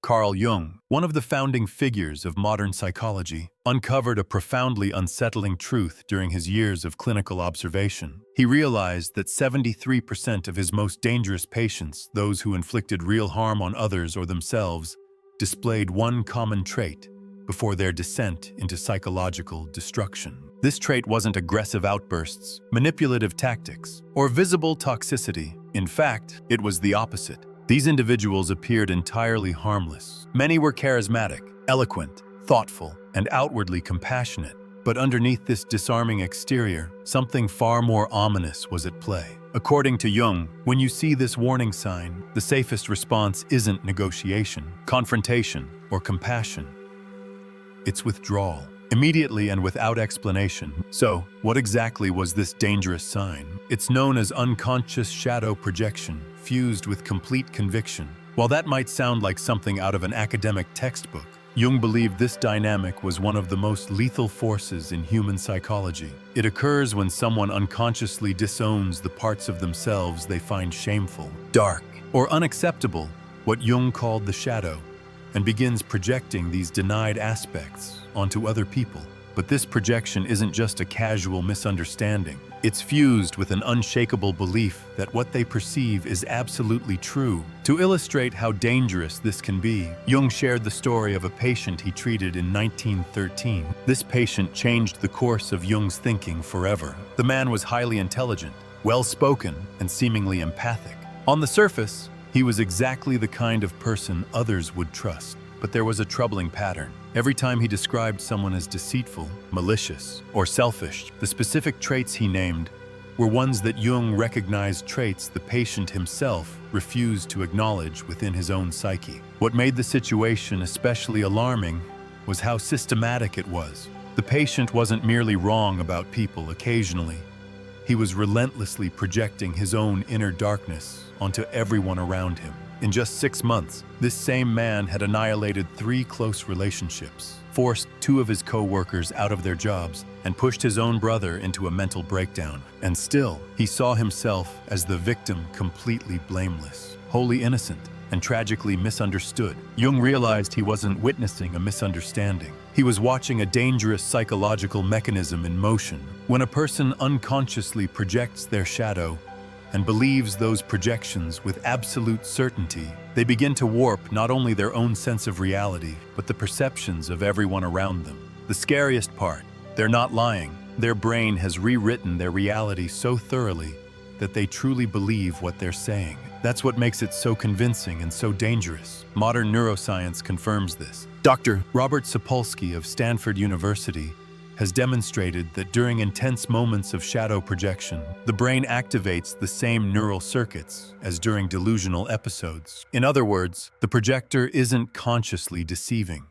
Carl Jung, one of the founding figures of modern psychology, uncovered a profoundly unsettling truth during his years of clinical observation. He realized that 73% of his most dangerous patients, those who inflicted real harm on others or themselves, displayed one common trait before their descent into psychological destruction. This trait wasn't aggressive outbursts, manipulative tactics, or visible toxicity. In fact, it was the opposite. These individuals appeared entirely harmless. Many were charismatic, eloquent, thoughtful, and outwardly compassionate. But underneath this disarming exterior, something far more ominous was at play. According to Jung, when you see this warning sign, the safest response isn't negotiation, confrontation, or compassion. It's withdrawal, immediately and without explanation. So, what exactly was this dangerous sign? It's known as unconscious shadow projection, fused with complete conviction. While that might sound like something out of an academic textbook, Jung believed this dynamic was one of the most lethal forces in human psychology. It occurs when someone unconsciously disowns the parts of themselves they find shameful, dark, or unacceptable, what Jung called the shadow, and begins projecting these denied aspects onto other people. But this projection isn't just a casual misunderstanding. It's fused with an unshakable belief that what they perceive is absolutely true. To illustrate how dangerous this can be, Jung shared the story of a patient he treated in 1913. This patient changed the course of Jung's thinking forever. The man was highly intelligent, well-spoken, and seemingly empathic. On the surface, he was exactly the kind of person others would trust. But there was a troubling pattern. Every time he described someone as deceitful, malicious, or selfish, the specific traits he named were ones that Jung recognized traits the patient himself refused to acknowledge within his own psyche. What made the situation especially alarming was how systematic it was. The patient wasn't merely wrong about people occasionally. He was relentlessly projecting his own inner darkness onto everyone around him. In just 6 months, this same man had annihilated 3 close relationships, forced 2 of his co-workers out of their jobs, and pushed his own brother into a mental breakdown. And still, he saw himself as the victim, completely blameless, wholly innocent, and tragically misunderstood. Jung realized he wasn't witnessing a misunderstanding. He was watching a dangerous psychological mechanism in motion. When a person unconsciously projects their shadow, and believes those projections with absolute certainty, they begin to warp not only their own sense of reality, but the perceptions of everyone around them. The scariest part, they're not lying. Their brain has rewritten their reality so thoroughly that they truly believe what they're saying. That's what makes it so convincing and so dangerous. Modern neuroscience confirms this. Dr. Robert Sapolsky of Stanford University has demonstrated that during intense moments of shadow projection, the brain activates the same neural circuits as during delusional episodes. In other words, the projector isn't consciously deceiving.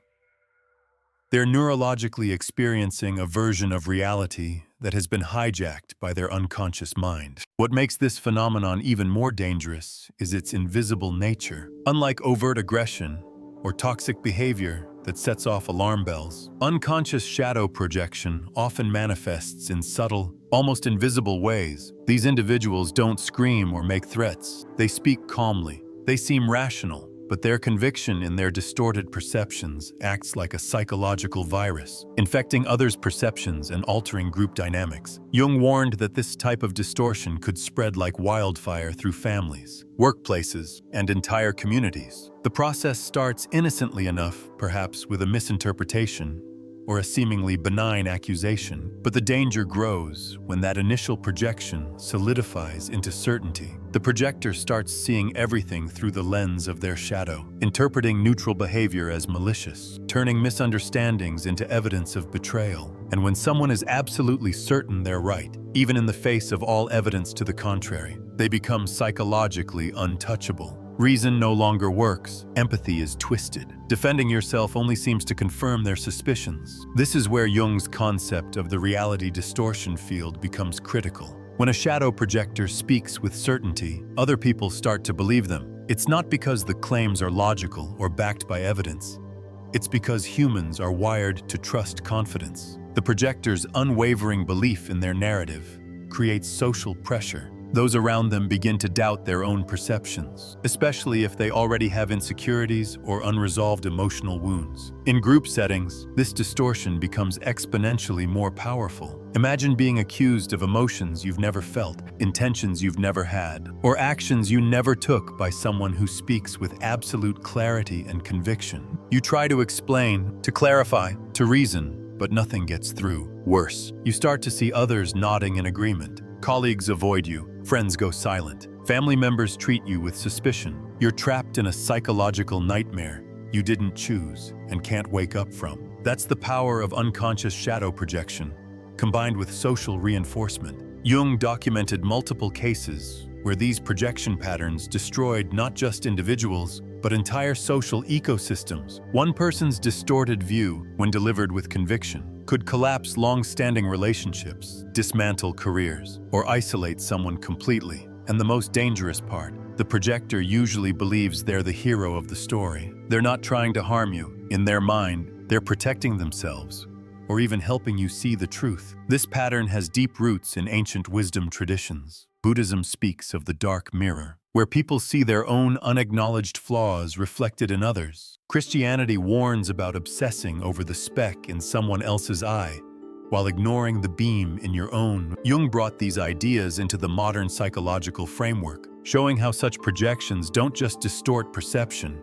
They're neurologically experiencing a version of reality that has been hijacked by their unconscious mind. What makes this phenomenon even more dangerous is its invisible nature. Unlike overt aggression or toxic behavior that sets off alarm bells, unconscious shadow projection often manifests in subtle, almost invisible ways. These individuals don't scream or make threats. They speak calmly. They seem rational, but their conviction in their distorted perceptions acts like a psychological virus, infecting others' perceptions and altering group dynamics. Jung warned that this type of distortion could spread like wildfire through families, workplaces, and entire communities. The process starts innocently enough, perhaps with a misinterpretation or a seemingly benign accusation, but the danger grows when that initial projection solidifies into certainty. The projector starts seeing everything through the lens of their shadow, interpreting neutral behavior as malicious, turning misunderstandings into evidence of betrayal. And when someone is absolutely certain they're right, even in the face of all evidence to the contrary, they become psychologically untouchable. Reason no longer works. Empathy is twisted. Defending yourself only seems to confirm their suspicions. This is where Jung's concept of the reality distortion field becomes critical. When a shadow projector speaks with certainty, other people start to believe them. It's not because the claims are logical or backed by evidence. It's because humans are wired to trust confidence. The projector's unwavering belief in their narrative creates social pressure. those around them begin to doubt their own perceptions, especially if they already have insecurities or unresolved emotional wounds. In group settings, this distortion becomes exponentially more powerful. Imagine being accused of emotions you've never felt, intentions you've never had, or actions you never took by someone who speaks with absolute clarity and conviction. You try to explain, to clarify, to reason, but nothing gets through. Worse, you start to see others nodding in agreement. Colleagues avoid you, friends go silent, family members treat you with suspicion. You're trapped in a psychological nightmare you didn't choose and can't wake up from. That's the power of unconscious shadow projection, combined with social reinforcement. Jung documented multiple cases where these projection patterns destroyed not just individuals, but entire social ecosystems. One person's distorted view, when delivered with conviction, could collapse long-standing relationships, dismantle careers, or isolate someone completely. And the most dangerous part, the projector usually believes they're the hero of the story. They're not trying to harm you. In their mind, they're protecting themselves, or even helping you see the truth. This pattern has deep roots in ancient wisdom traditions. Buddhism speaks of the dark mirror, where people see their own unacknowledged flaws reflected in others. Christianity warns about obsessing over the speck in someone else's eye, while ignoring the beam in your own. Jung brought these ideas into the modern psychological framework, showing how such projections don't just distort perception,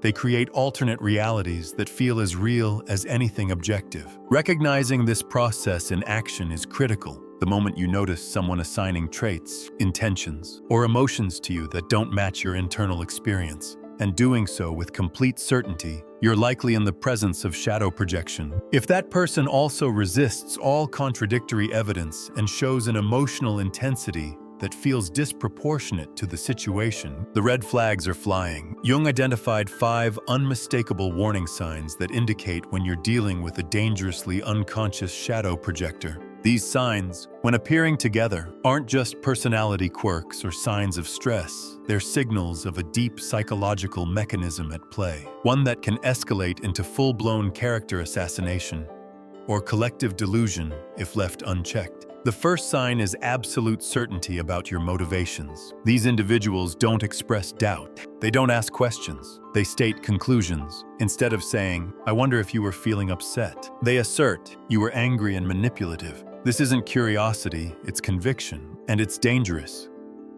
they create alternate realities that feel as real as anything objective. Recognizing this process in action is critical. The moment you notice someone assigning traits, intentions, or emotions to you that don't match your internal experience, and doing so with complete certainty, you're likely in the presence of shadow projection. If that person also resists all contradictory evidence and shows an emotional intensity that feels disproportionate to the situation, the red flags are flying. Jung identified 5 unmistakable warning signs that indicate when you're dealing with a dangerously unconscious shadow projector. These signs, when appearing together, aren't just personality quirks or signs of stress. They're signals of a deep psychological mechanism at play, one that can escalate into full-blown character assassination or collective delusion if left unchecked. The first sign is absolute certainty about your motivations. These individuals don't express doubt. They don't ask questions. They state conclusions. Instead of saying, "I wonder if you were feeling upset," they assert, "You were angry and manipulative." This isn't curiosity, it's conviction. And it's dangerous,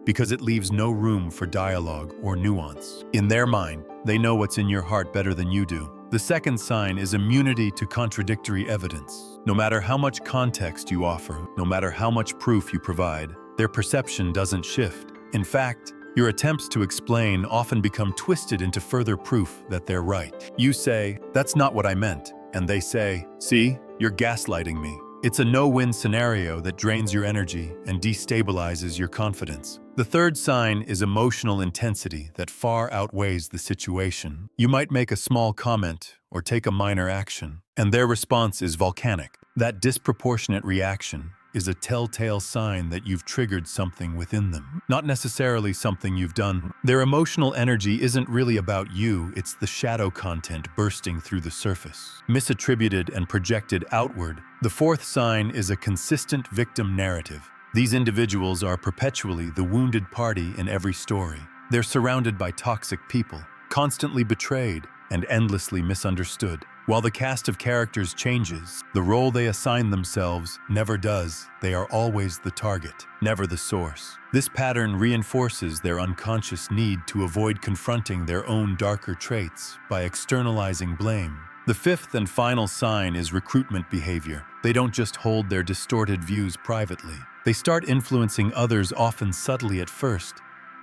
because it leaves no room for dialogue or nuance. In their mind, they know what's in your heart better than you do. The second sign is immunity to contradictory evidence. No matter how much context you offer, no matter how much proof you provide, their perception doesn't shift. In fact, your attempts to explain often become twisted into further proof that they're right. You say, "That's not what I meant," and they say, "See, you're gaslighting me." It's a no-win scenario that drains your energy and destabilizes your confidence. The third sign is emotional intensity that far outweighs the situation. You might make a small comment or take a minor action, and their response is volcanic. That disproportionate reaction is a telltale sign that you've triggered something within them, not necessarily something you've done. Their emotional energy isn't really about you, it's the shadow content bursting through the surface, misattributed and projected outward. The fourth sign is a consistent victim narrative. These individuals are perpetually the wounded party in every story. They're surrounded by toxic people, constantly betrayed and endlessly misunderstood. While the cast of characters changes, the role they assign themselves never does. They are always the target, never the source. This pattern reinforces their unconscious need to avoid confronting their own darker traits by externalizing blame. The fifth and final sign is recruitment behavior. They don't just hold their distorted views privately. They start influencing others, often subtly at first,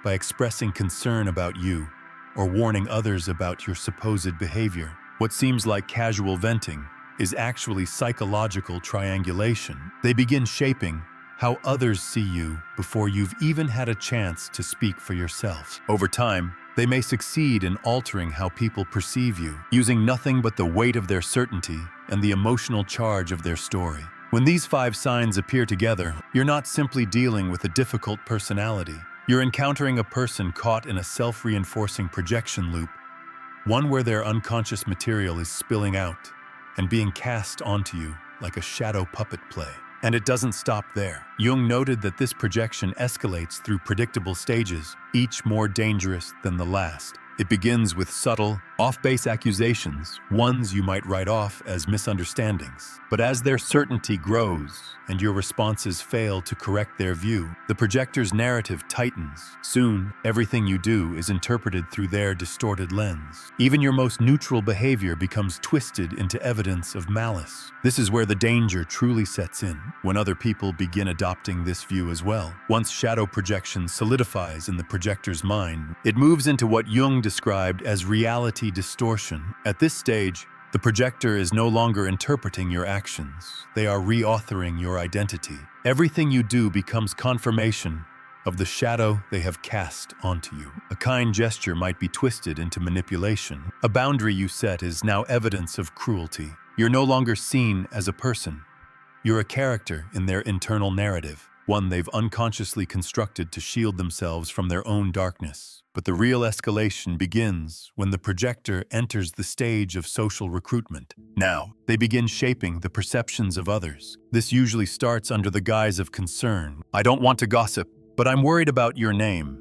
by expressing concern about you or warning others about your supposed behavior. What seems like casual venting is actually psychological triangulation. They begin shaping how others see you before you've even had a chance to speak for yourself. Over time, they may succeed in altering how people perceive you, using nothing but the weight of their certainty and the emotional charge of their story. When these 5 signs appear together, you're not simply dealing with a difficult personality. You're encountering a person caught in a self-reinforcing projection loop, one where their unconscious material is spilling out and being cast onto you like a shadow puppet play. And it doesn't stop there. Jung noted that this projection escalates through predictable stages, each more dangerous than the last. It begins with subtle, off-base accusations, ones you might write off as misunderstandings. But as their certainty grows and your responses fail to correct their view, the projector's narrative tightens. Soon, everything you do is interpreted through their distorted lens. Even your most neutral behavior becomes twisted into evidence of malice. This is where the danger truly sets in, when other people begin adopting this view as well. Once shadow projection solidifies in the projector's mind, it moves into what Jung described as reality distortion. At this stage, the projector is no longer interpreting your actions. They are reauthoring your identity. Everything you do becomes confirmation of the shadow they have cast onto you. A kind gesture might be twisted into manipulation. A boundary you set is now evidence of cruelty. You're no longer seen as a person. You're a character in their internal narrative, one they've unconsciously constructed to shield themselves from their own darkness. But the real escalation begins when the projector enters the stage of social recruitment. Now, they begin shaping the perceptions of others. This usually starts under the guise of concern. I don't want to gossip, but I'm worried about your name.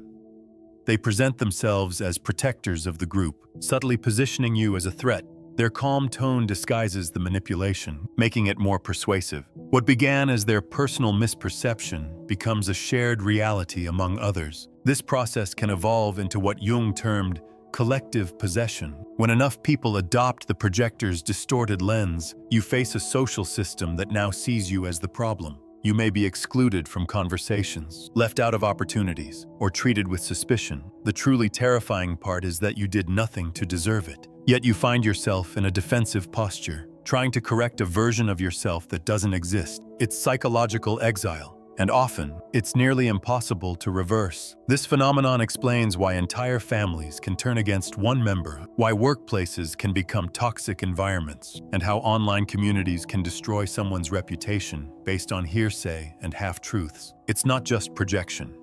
They present themselves as protectors of the group, subtly positioning you as a threat. Their calm tone disguises the manipulation, making it more persuasive. What began as their personal misperception becomes a shared reality among others. This process can evolve into what Jung termed collective possession. When enough people adopt the projector's distorted lens, you face a social system that now sees you as the problem. You may be excluded from conversations, left out of opportunities, or treated with suspicion. The truly terrifying part is that you did nothing to deserve it. Yet you find yourself in a defensive posture, trying to correct a version of yourself that doesn't exist. It's psychological exile, and often, it's nearly impossible to reverse. This phenomenon explains why entire families can turn against one member, why workplaces can become toxic environments, and how online communities can destroy someone's reputation based on hearsay and half-truths. It's not just projection.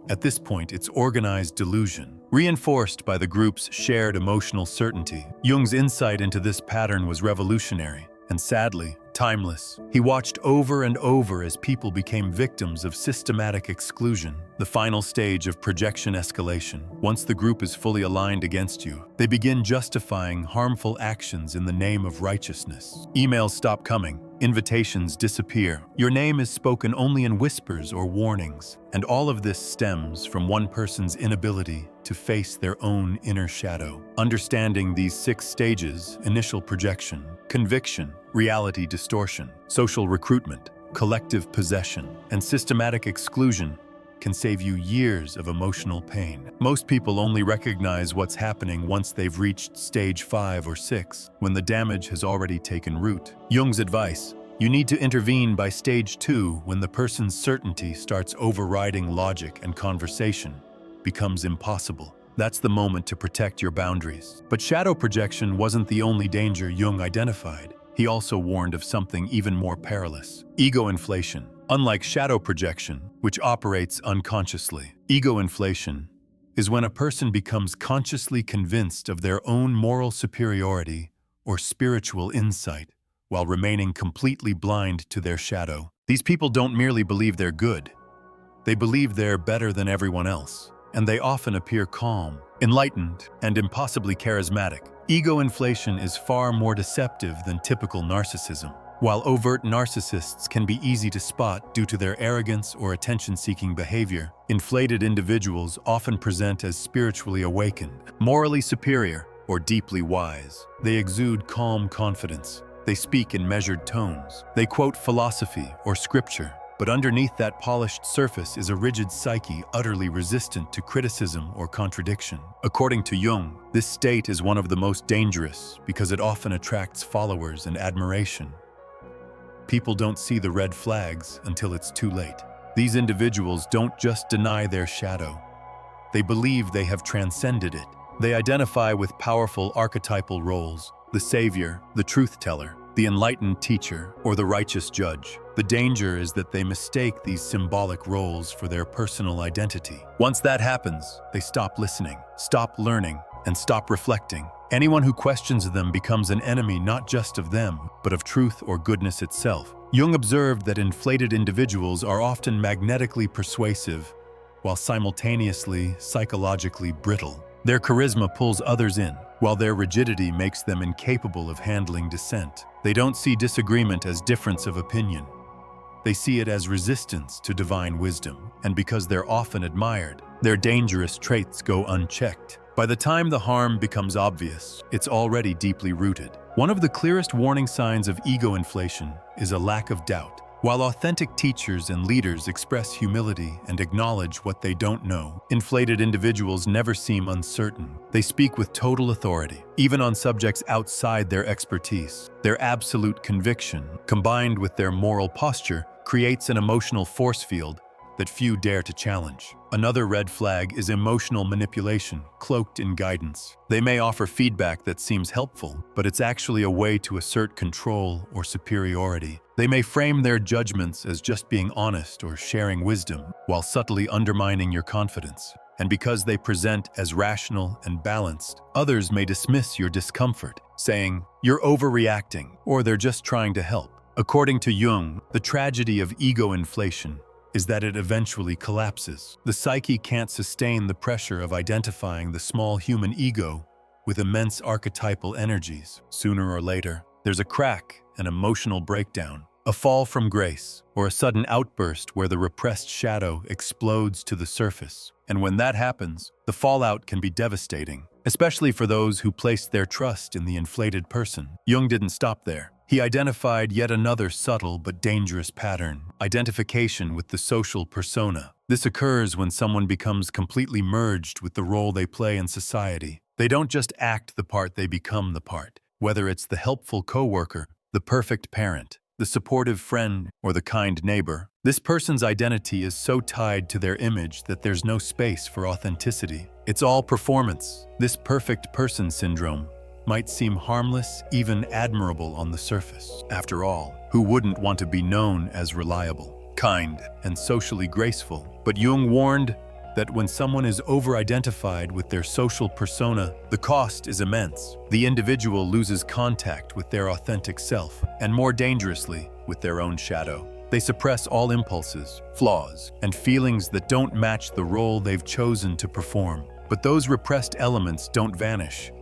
At this point, it's organized delusion, reinforced by the group's shared emotional certainty. Jung's insight into this pattern was revolutionary, and sadly, timeless. He watched over and over as people became victims of systematic exclusion, the final stage of projection escalation. Once the group is fully aligned against you, they begin justifying harmful actions in the name of righteousness. Emails stop coming. Invitations disappear. Your name is spoken only in whispers or warnings. And all of this stems from one person's inability to face their own inner shadow. Understanding these 6 stages, initial projection, conviction, reality distortion, social recruitment, collective possession, and systematic exclusion, can save you years of emotional pain. Most people only recognize what's happening once they've reached stage 5 or 6, when the damage has already taken root. Jung's advice: you need to intervene by stage 2 when the person's certainty starts overriding logic and conversation becomes impossible. That's the moment to protect your boundaries. But shadow projection wasn't the only danger Jung identified. He also warned of something even more perilous: ego inflation. Unlike shadow projection, which operates unconsciously, ego inflation is when a person becomes consciously convinced of their own moral superiority or spiritual insight while remaining completely blind to their shadow. These people don't merely believe they're good. They believe they're better than everyone else, and they often appear calm, enlightened, and impossibly charismatic. Ego inflation is far more deceptive than typical narcissism. While overt narcissists can be easy to spot due to their arrogance or attention-seeking behavior, inflated individuals often present as spiritually awakened, morally superior, or deeply wise. They exude calm confidence. They speak in measured tones. They quote philosophy or scripture. But underneath that polished surface is a rigid psyche utterly resistant to criticism or contradiction. According to Jung, this state is one of the most dangerous because it often attracts followers and admiration. People don't see the red flags until it's too late. These individuals don't just deny their shadow. They believe they have transcended it. They identify with powerful archetypal roles: the savior, the truth teller, the enlightened teacher, or the righteous judge. The danger is that they mistake these symbolic roles for their personal identity. Once that happens, they stop listening, stop learning, and stop reflecting. Anyone who questions them becomes an enemy not just of them, but of truth or goodness itself. Jung observed that inflated individuals are often magnetically persuasive, while simultaneously psychologically brittle. Their charisma pulls others in, while their rigidity makes them incapable of handling dissent. They don't see disagreement as difference of opinion. They see it as resistance to divine wisdom, and because they're often admired, their dangerous traits go unchecked. By the time the harm becomes obvious, it's already deeply rooted. One of the clearest warning signs of ego inflation is a lack of doubt. While authentic teachers and leaders express humility and acknowledge what they don't know, inflated individuals never seem uncertain. They speak with total authority, even on subjects outside their expertise. Their absolute conviction, combined with their moral posture, creates an emotional force field that few dare to challenge. Another red flag is emotional manipulation, cloaked in guidance. They may offer feedback that seems helpful, but it's actually a way to assert control or superiority. They may frame their judgments as just being honest or sharing wisdom, while subtly undermining your confidence. And because they present as rational and balanced, others may dismiss your discomfort, saying, "You're overreacting," or "They're just trying to help." According to Jung, the tragedy of ego inflation is that it eventually collapses. The psyche can't sustain the pressure of identifying the small human ego with immense archetypal energies. Sooner or later, there's a crack, an emotional breakdown, a fall from grace, or a sudden outburst where the repressed shadow explodes to the surface. And when that happens, the fallout can be devastating, especially for those who placed their trust in the inflated person. Jung didn't stop there. He identified yet another subtle but dangerous pattern: identification with the social persona. This occurs when someone becomes completely merged with the role they play in society. They don't just act the part, they become the part. Whether it's the helpful coworker, the perfect parent, the supportive friend, or the kind neighbor, this person's identity is so tied to their image that there's no space for authenticity. It's all performance. This perfect person syndrome might seem harmless, even admirable on the surface. After all, who wouldn't want to be known as reliable, kind, and socially graceful? But Jung warned that when someone is over-identified with their social persona, the cost is immense. The individual loses contact with their authentic self, and more dangerously, with their own shadow. They suppress all impulses, flaws, and feelings that don't match the role they've chosen to perform. But those repressed elements don't vanish.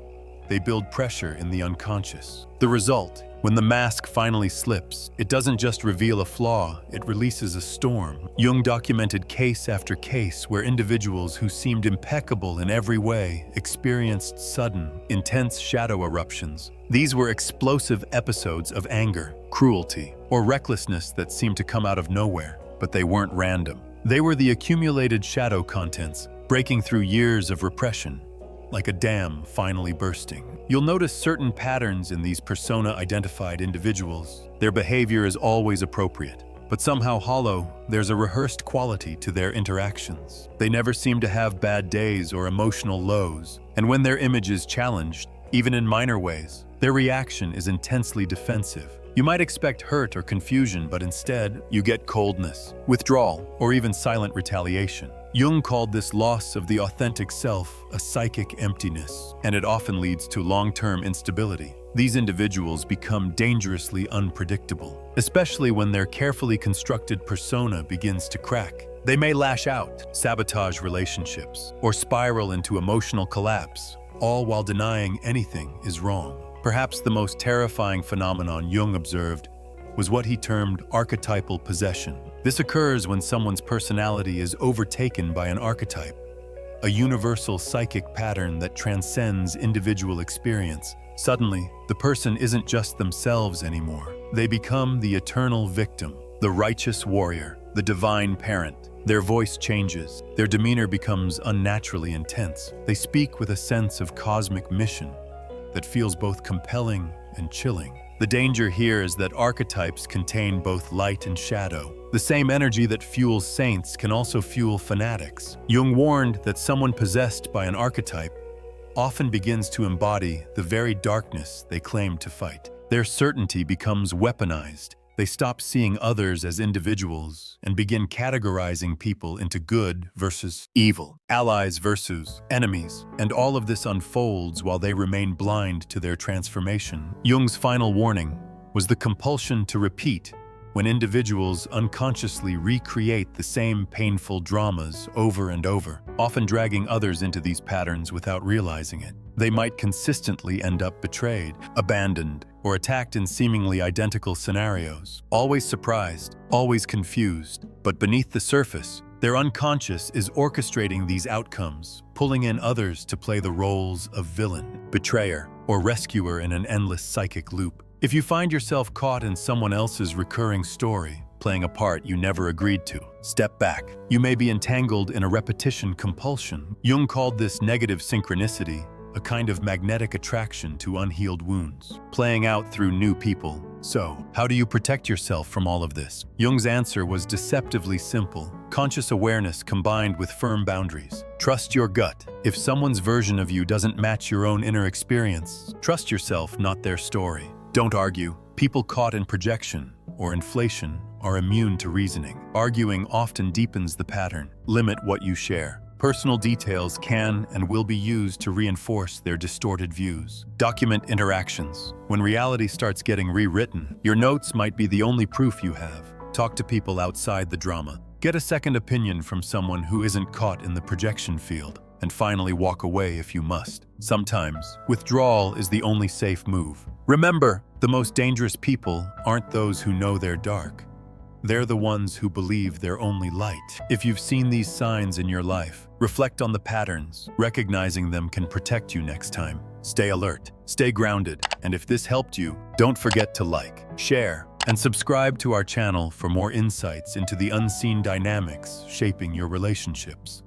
They build pressure in the unconscious. The result, when the mask finally slips, it doesn't just reveal a flaw, it releases a storm. Jung documented case after case where individuals who seemed impeccable in every way experienced sudden, intense shadow eruptions. These were explosive episodes of anger, cruelty, or recklessness that seemed to come out of nowhere, but they weren't random. They were the accumulated shadow contents, breaking through years of repression, like a dam finally bursting. You'll notice certain patterns in these persona-identified individuals. Their behavior is always appropriate, but somehow hollow. There's a rehearsed quality to their interactions. They never seem to have bad days or emotional lows, and when their image is challenged, even in minor ways, their reaction is intensely defensive. You might expect hurt or confusion, but instead, you get coldness, withdrawal, or even silent retaliation. Jung called this loss of the authentic self a psychic emptiness, and it often leads to long-term instability. These individuals become dangerously unpredictable, especially when their carefully constructed persona begins to crack. They may lash out, sabotage relationships, or spiral into emotional collapse, all while denying anything is wrong. Perhaps the most terrifying phenomenon Jung observed was what he termed archetypal possession. This occurs when someone's personality is overtaken by an archetype, a universal psychic pattern that transcends individual experience. Suddenly, the person isn't just themselves anymore. They become the eternal victim, the righteous warrior, the divine parent. Their voice changes. Their demeanor becomes unnaturally intense. They speak with a sense of cosmic mission that feels both compelling and chilling. The danger here is that archetypes contain both light and shadow. The same energy that fuels saints can also fuel fanatics. Jung warned that someone possessed by an archetype often begins to embody the very darkness they claim to fight. Their certainty becomes weaponized, They stop seeing others as individuals and begin categorizing people into good versus evil, allies versus enemies, and all of this unfolds while they remain blind to their transformation. Jung's final warning was the compulsion to repeat when individuals unconsciously recreate the same painful dramas over and over, often dragging others into these patterns without realizing it. They might consistently end up betrayed, abandoned, or attacked in seemingly identical scenarios, always surprised, always confused. But beneath the surface, their unconscious is orchestrating these outcomes, pulling in others to play the roles of villain, betrayer, or rescuer in an endless psychic loop. If you find yourself caught in someone else's recurring story, playing a part you never agreed to, step back. You may be entangled in a repetition compulsion. Jung called this negative synchronicity, a kind of magnetic attraction to unhealed wounds, playing out through new people. So, how do you protect yourself from all of this? Jung's answer was deceptively simple: conscious awareness combined with firm boundaries. Trust your gut. If someone's version of you doesn't match your own inner experience, trust yourself, not their story. Don't argue. People caught in projection or inflation are immune to reasoning. Arguing often deepens the pattern. Limit what you share. Personal details can and will be used to reinforce their distorted views. Document interactions. When reality starts getting rewritten, your notes might be the only proof you have. Talk to people outside the drama. Get a second opinion from someone who isn't caught in the projection field. And finally, walk away if you must. Sometimes, withdrawal is the only safe move. Remember, the most dangerous people aren't those who know they're dark. They're the ones who believe they're only light. If you've seen these signs in your life, reflect on the patterns. Recognizing them can protect you next time. Stay alert, stay grounded, and if this helped you, don't forget to like, share, and subscribe to our channel for more insights into the unseen dynamics shaping your relationships.